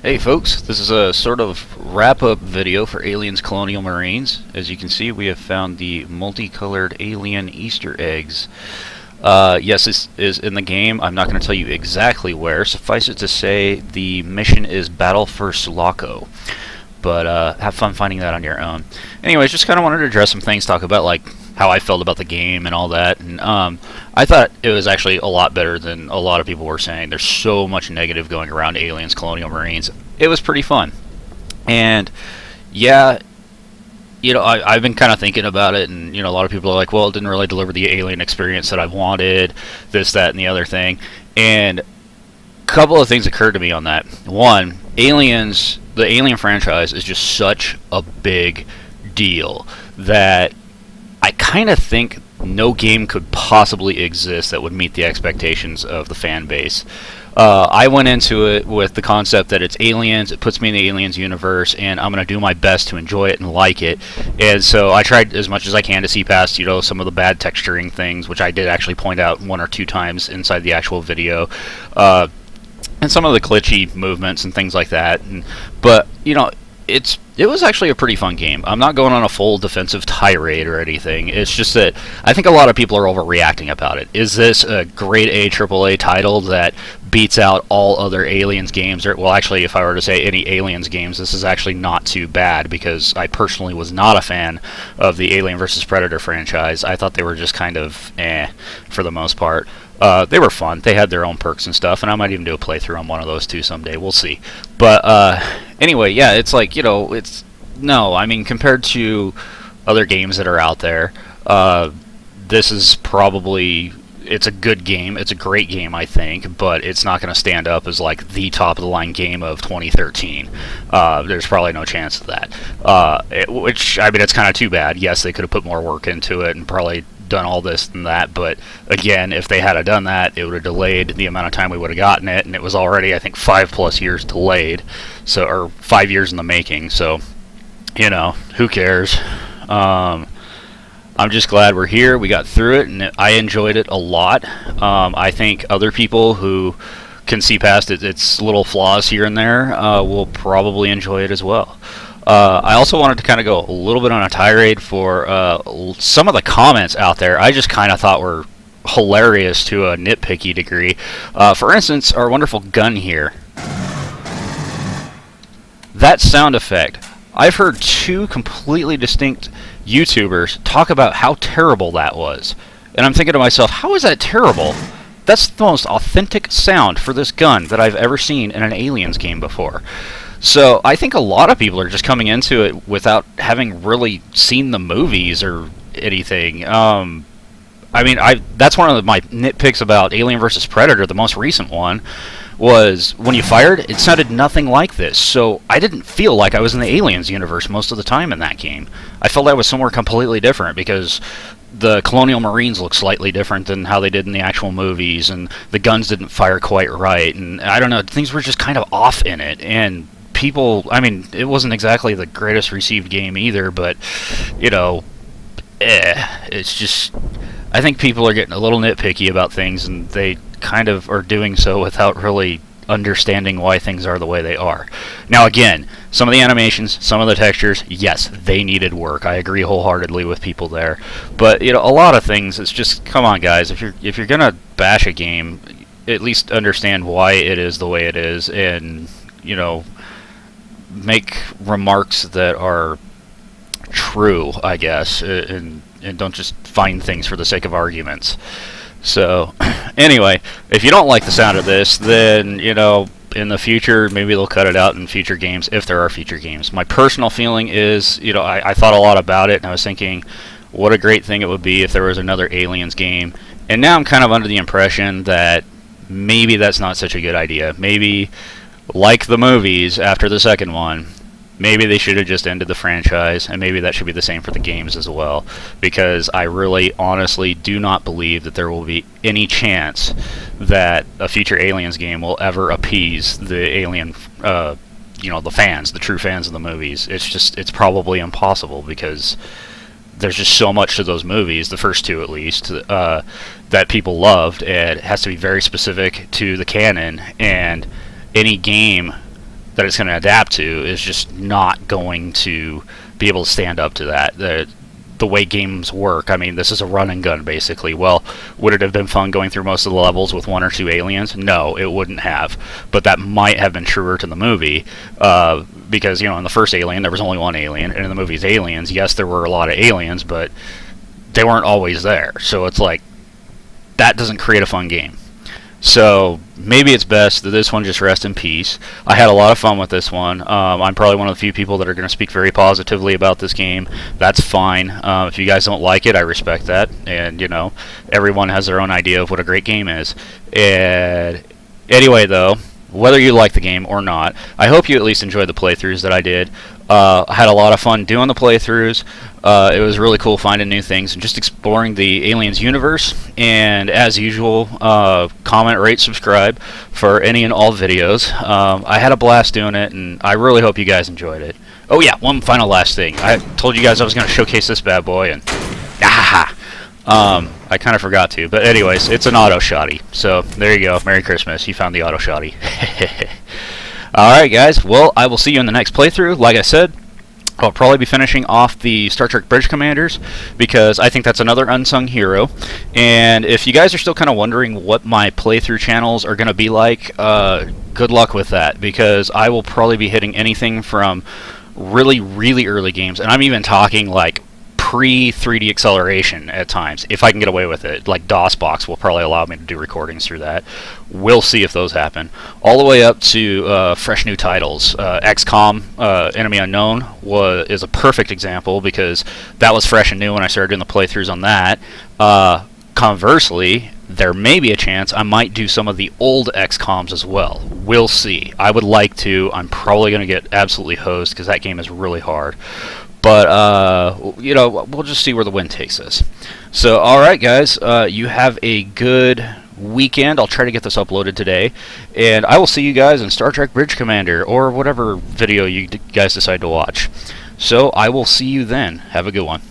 Hey folks, this is a sort of wrap-up video for Aliens Colonial Marines. As you can see, we have found the multicolored alien Easter eggs. Yes, this is in the game. I'm not going to tell you exactly where. Suffice it to say, the mission is Battle for Sulaco. But have fun finding that on your own. Anyways, just kind of wanted to address some things, talk about like how I felt about the game and all that. And I thought it was actually a lot better than a lot of people were saying. There's so much negative going around Aliens Colonial Marines. It was pretty fun. And yeah, I've been kind of thinking about it, and a lot of people are like, well, it didn't really deliver the alien experience that I wanted, this, that, and the other thing. And a couple of things occurred to me on that. One, Aliens, the Alien franchise is just such a big deal that I kind of think no game could possibly exist that would meet the expectations of the fan base. I went into it with the concept that it's Aliens, it puts me in the Aliens universe, and I'm going to do my best to enjoy it and like it. And so I tried as much as I can to see past, some of the bad texturing things, which I did actually point out one or two times inside the actual video. And some of the glitchy movements and things like that. But it was actually a pretty fun game. I'm not going on a full defensive tirade or anything. It's just that I think a lot of people are overreacting about it. Is this a grade A AAA title that beats out all other Aliens games? Or, well, actually, if I were to say any Aliens games, this is actually not too bad, because I personally was not a fan of the Alien vs. Predator franchise. I thought they were just kind of for the most part. They were fun. They had their own perks and stuff, and I might even do a playthrough on one of those too someday. We'll see. But anyway, yeah, it's like, compared to other games that are out there, this is probably, it's a good game. It's a great game, I think, but it's not going to stand up as like the top of the line game of 2013. There's probably no chance of that. It's kind of too bad. Yes, they could have put more work into it and probably done all this and that, but again, if they had done that, it would have delayed the amount of time we would have gotten it, and it was already, I think, 5+ years delayed, or 5 years in the making. So who cares? I'm just glad we're here. We got through it, and I enjoyed it a lot. I think other people who can see past its little flaws here and there will probably enjoy it as well. I also wanted to kind of go a little bit on a tirade for some of the comments out there. I just kind of thought were hilarious to a nitpicky degree. For instance, our wonderful gun here. That sound effect. I've heard two completely distinct YouTubers talk about how terrible that was. And I'm thinking to myself, how is that terrible? That's the most authentic sound for this gun that I've ever seen in an Aliens game before. So I think a lot of people are just coming into it without having really seen the movies or anything. That's one of my nitpicks about Alien vs. Predator, the most recent one, was when you fired, it sounded nothing like this. So I didn't feel like I was in the Aliens universe most of the time in that game. I felt I was somewhere completely different, because the Colonial Marines look slightly different than how they did in the actual movies, and the guns didn't fire quite right, and I don't know, things were just kind of off in it, and people, it wasn't exactly the greatest received game either, but, it's just, I think people are getting a little nitpicky about things, and they kind of are doing so without really understanding why things are the way they are. Now again, some of the animations, some of the textures, yes, they needed work. I agree wholeheartedly with people there. But, a lot of things, it's just, come on guys, if you're gonna bash a game, at least understand why it is the way it is, and, make remarks that are true, I guess, and don't just find things for the sake of arguments. So, anyway, if you don't like the sound of this, then, in the future, maybe they'll cut it out in future games, if there are future games. My personal feeling is, I thought a lot about it, and I was thinking, what a great thing it would be if there was another Aliens game. And now I'm kind of under the impression that maybe that's not such a good idea. Maybe, like the movies after the second one, maybe they should have just ended the franchise, and maybe that should be the same for the games as well, because I really honestly do not believe that there will be any chance that a future Aliens game will ever appease the Alien, the fans, the true fans of the movies. It's probably impossible, because there's just so much to those movies, the first two at least, that people loved, and it has to be very specific to the canon, and any game that it's going to adapt to is just not going to be able to stand up to that. The way games work. I mean, this is a run and gun, basically. Well, would it have been fun going through most of the levels with 1 or 2 aliens? No, it wouldn't have. But that might have been truer to the movie, because, in the first Alien, there was only 1 alien, and in the movie's Aliens, yes, there were a lot of aliens, but they weren't always there. So it's like, that doesn't create a fun game. So maybe it's best that this one just rest in peace. I had a lot of fun with this one. I'm probably one of the few people that are going to speak very positively about this game. That's fine. If you guys don't like it, I respect that. And, everyone has their own idea of what a great game is. And anyway, though, whether you like the game or not, I hope you at least enjoyed the playthroughs that I did. I had a lot of fun doing the playthroughs. It was really cool finding new things and just exploring the Aliens universe. And as usual, comment, rate, subscribe for any and all videos. I had a blast doing it, and I really hope you guys enjoyed it. Oh yeah, one final last thing. I told you guys I was going to showcase this bad boy, and I kind of forgot to. But anyways, it's an auto shotty. So there you go. Merry Christmas. You found the auto shotty. Alright guys, well, I will see you in the next playthrough. Like I said, I'll probably be finishing off the Star Trek Bridge Commanders, because I think that's another unsung hero. And if you guys are still kind of wondering what my playthrough channels are going to be like, good luck with that, because I will probably be hitting anything from really, really early games, and I'm even talking like pre-3D acceleration at times, if I can get away with it. Like DOSBox will probably allow me to do recordings through that. We'll see if those happen. All the way up to fresh new titles. XCOM, Enemy Unknown, is a perfect example, because that was fresh and new when I started doing the playthroughs on that. Conversely, there may be a chance I might do some of the old XCOMs as well. We'll see. I would like to. I'm probably going to get absolutely hosed, because that game is really hard. But, we'll just see where the wind takes us. So, alright guys, you have a good weekend. I'll try to get this uploaded today. And I will see you guys in Star Trek Bridge Commander, or whatever video you guys decide to watch. So, I will see you then. Have a good one.